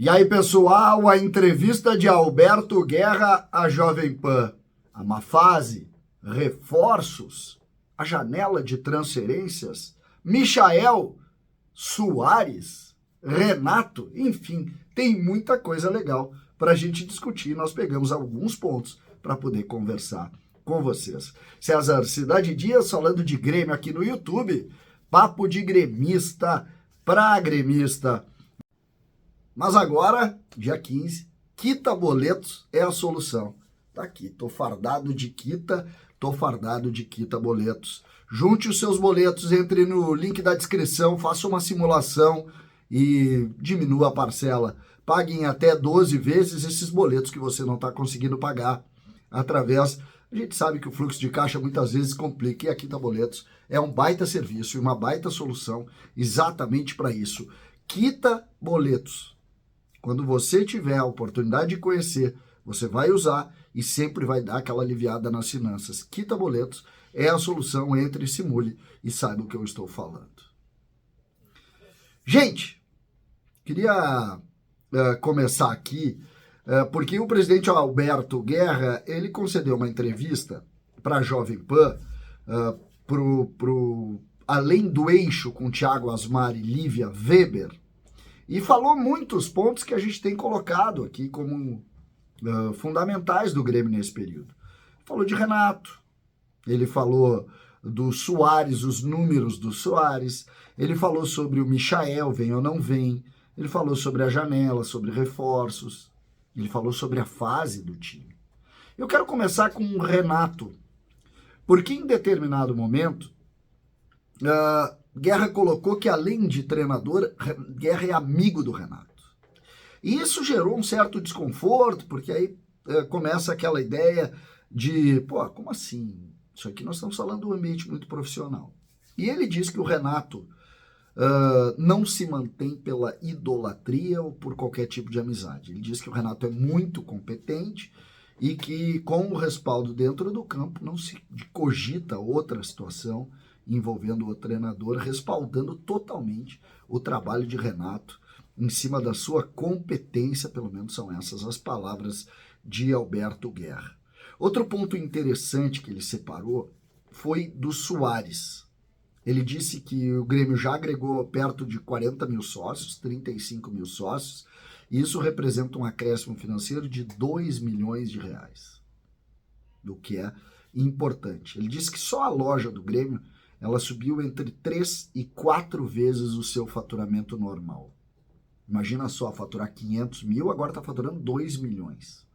E aí, pessoal, a entrevista de Alberto Guerra à Jovem Pan. A má fase, reforços, a janela de transferências, Michael, Soares, Renato, enfim, tem muita coisa legal para a gente discutir. Nós pegamos alguns pontos para poder conversar com vocês. César Cidade Dias falando de Grêmio aqui no YouTube. Papo de gremista para gremista. Mas agora, dia 15, quita boletos é a solução. Tá aqui, tô fardado de quita boletos. Junte os seus boletos, entre no link da descrição, faça uma simulação e diminua a parcela. Pague em até 12 vezes esses boletos que você não está conseguindo pagar através... A gente sabe que o fluxo de caixa muitas vezes complica e a Quita Boletos é um baita serviço e uma baita solução exatamente para isso. Quita Boletos. Quando você tiver a oportunidade de conhecer, você vai usar e sempre vai dar aquela aliviada nas finanças. Quita Boletos é a solução, entre, simule e saiba o que eu estou falando. Gente, queria começar aqui, porque o presidente Alberto Guerra, ele concedeu uma entrevista para a Jovem Pan, além do eixo com Thiago Asmar e Lívia Weber, e falou muitos pontos que a gente tem colocado aqui como fundamentais do Grêmio nesse período. Falou de Renato, ele falou do Soares, os números do Soares, ele falou sobre o Michael, vem ou não vem, ele falou sobre a janela, sobre reforços, ele falou sobre a fase do time. Eu quero começar com o Renato, porque em determinado momento, Guerra colocou que além de treinador, Guerra é amigo do Renato. E isso gerou um certo desconforto, porque aí começa aquela ideia de, pô, como assim? Isso aqui nós estamos falando de um ambiente muito profissional. E ele diz que o Renato não se mantém pela idolatria ou por qualquer tipo de amizade. Ele diz que o Renato é muito competente e que com o respaldo dentro do campo não se cogita outra situação envolvendo o treinador, respaldando totalmente o trabalho de Renato em cima da sua competência, pelo menos são essas as palavras de Alberto Guerra. Outro ponto interessante que ele separou foi do Soares. Ele disse que o Grêmio já agregou perto de 40 mil sócios, 35 mil sócios, e isso representa um acréscimo financeiro de 2 milhões de reais, o que é importante. Ele disse que só a loja do Grêmio ela subiu entre 3 e 4 vezes o seu faturamento normal. Imagina só, faturar 500 mil, agora está faturando 2 milhões.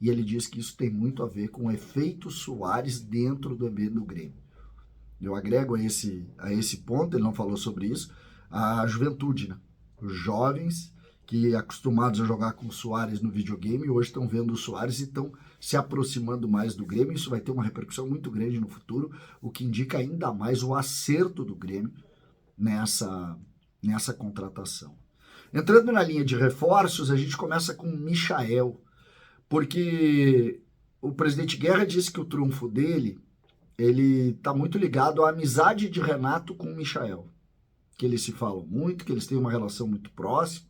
E ele diz que isso tem muito a ver com o efeito Soares dentro do ambiente do Grêmio. Eu agrego a esse ponto, ele não falou sobre isso, a juventude, né? Os jovens que acostumados a jogar com o Soares no videogame, hoje estão vendo o Soares e estão se aproximando mais do Grêmio. Isso vai ter uma repercussão muito grande no futuro, o que indica ainda mais o acerto do Grêmio nessa contratação. Entrando na linha de reforços, a gente começa com o Michael, porque o presidente Guerra disse que o trunfo dele ele está muito ligado à amizade de Renato com o Michael, que eles se falam muito, que eles têm uma relação muito próxima.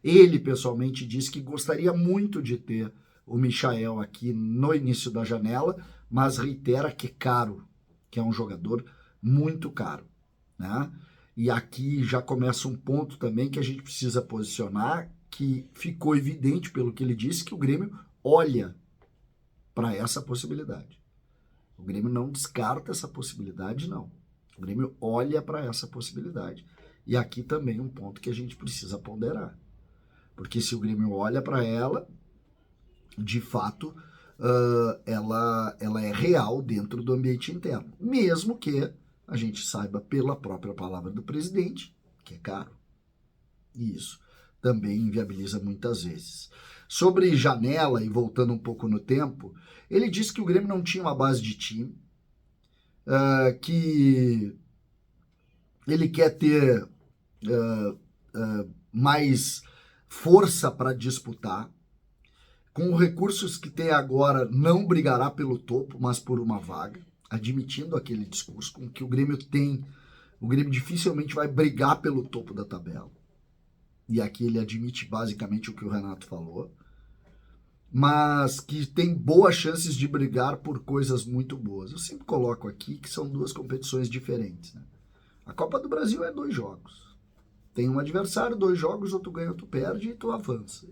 Ele, pessoalmente, disse que gostaria muito de ter o Michael aqui no início da janela, mas reitera que é caro, que é um jogador muito caro, né? E aqui já começa um ponto também que a gente precisa posicionar, que ficou evidente pelo que ele disse, que o Grêmio olha para essa possibilidade. O Grêmio não descarta essa possibilidade, não. O Grêmio olha para essa possibilidade. E aqui também um ponto que a gente precisa ponderar. Porque se o Grêmio olha para ela, de fato, ela é real dentro do ambiente interno. Mesmo que a gente saiba pela própria palavra do presidente que é caro. E isso também inviabiliza muitas vezes. Sobre janela, e voltando um pouco no tempo, ele disse que o Grêmio não tinha uma base de time, que ele quer ter mais força para disputar, com os recursos que tem agora não brigará pelo topo, mas por uma vaga, admitindo aquele discurso com que o Grêmio tem, o Grêmio dificilmente vai brigar pelo topo da tabela. e aqui ele admite basicamente o que o Renato falou, mas que tem boas chances de brigar por coisas muito boas. Eu sempre coloco aqui que são duas competições diferentes, né? A Copa do Brasil é 2 jogos. Tem um adversário, 2 jogos, ou tu ganha ou tu perde e tu avança.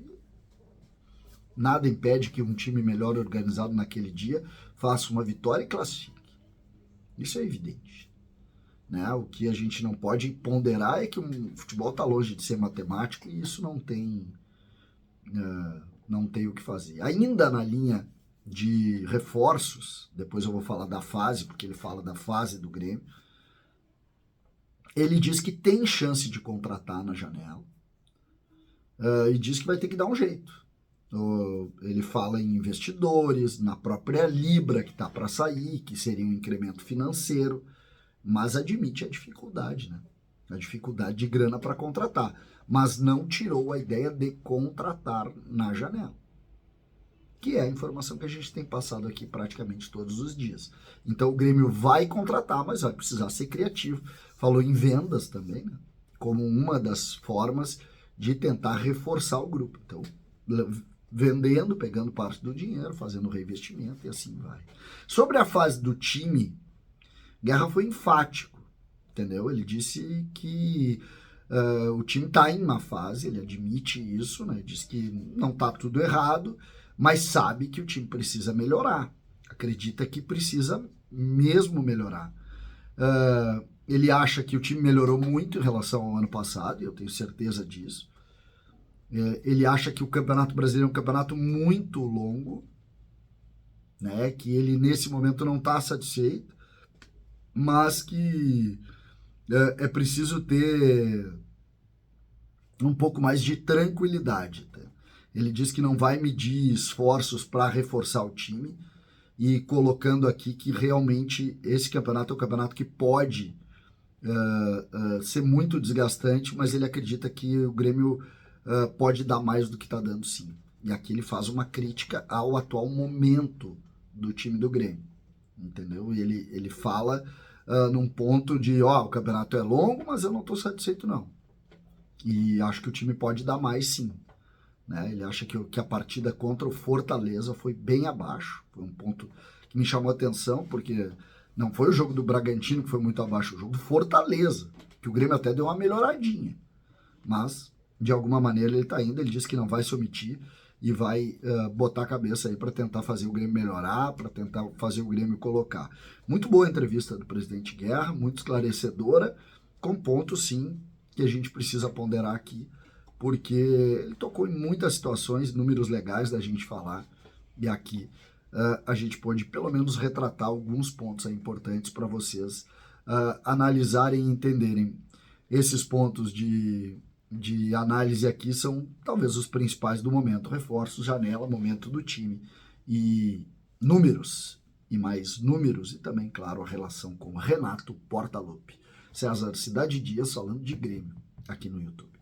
Nada impede que um time melhor organizado naquele dia faça uma vitória e classifique. Isso é evidente. Né? O que a gente não pode ponderar é que o futebol está longe de ser matemático e isso não tem o que fazer. Ainda na linha de reforços, depois eu vou falar da fase, porque ele fala da fase do Grêmio, ele diz que tem chance de contratar na janela e diz que vai ter que dar um jeito. Ele fala em investidores, na própria Libra que está para sair, que seria um incremento financeiro, mas admite a dificuldade, né? A dificuldade de grana para contratar, mas não tirou a ideia de contratar na janela, que é a informação que a gente tem passado aqui praticamente todos os dias. Então o Grêmio vai contratar, mas vai precisar ser criativo. Falou em vendas também, né? Como uma das formas de tentar reforçar o grupo. Então, vendendo, pegando parte do dinheiro, fazendo reinvestimento e assim vai. Sobre a fase do time, Guerra foi enfático, entendeu? Ele disse que o time está em uma fase, ele admite isso, né? Diz que não está tudo errado, mas sabe que o time precisa melhorar. Acredita que precisa mesmo melhorar. Ele acha que o time melhorou muito em relação ao ano passado, e eu tenho certeza disso. Ele acha que o Campeonato Brasileiro é um campeonato muito longo, né? Que ele nesse momento não está satisfeito, mas que é preciso ter um pouco mais de tranquilidade. Tá? Ele diz que não vai medir esforços para reforçar o time e colocando aqui que realmente esse campeonato é um campeonato que pode ser muito desgastante, mas ele acredita que o Grêmio pode dar mais do que está dando sim. E aqui ele faz uma crítica ao atual momento do time do Grêmio, entendeu? E ele fala num ponto de, o campeonato é longo, mas eu não estou satisfeito não. E acho que o time pode dar mais sim. Né? Ele acha que a partida contra o Fortaleza foi bem abaixo. Foi um ponto que me chamou a atenção, porque não foi o jogo do Bragantino que foi muito abaixo, o jogo do Fortaleza, que o Grêmio até deu uma melhoradinha. Mas, de alguma maneira, ele está indo, ele disse que não vai se omitir e vai botar a cabeça aí para tentar fazer o Grêmio melhorar, para tentar fazer o Grêmio colocar. Muito boa a entrevista do presidente Guerra, muito esclarecedora, com pontos, sim, que a gente precisa ponderar aqui, porque ele tocou em muitas situações, números legais da gente falar, e aqui a gente pode pelo menos retratar alguns pontos importantes para vocês analisarem e entenderem. Esses pontos de análise aqui são talvez os principais do momento: reforços, janela, momento do time e números, e mais números, e também, claro, a relação com Renato Portaluppi. César Cidade Dias falando de Grêmio aqui no YouTube.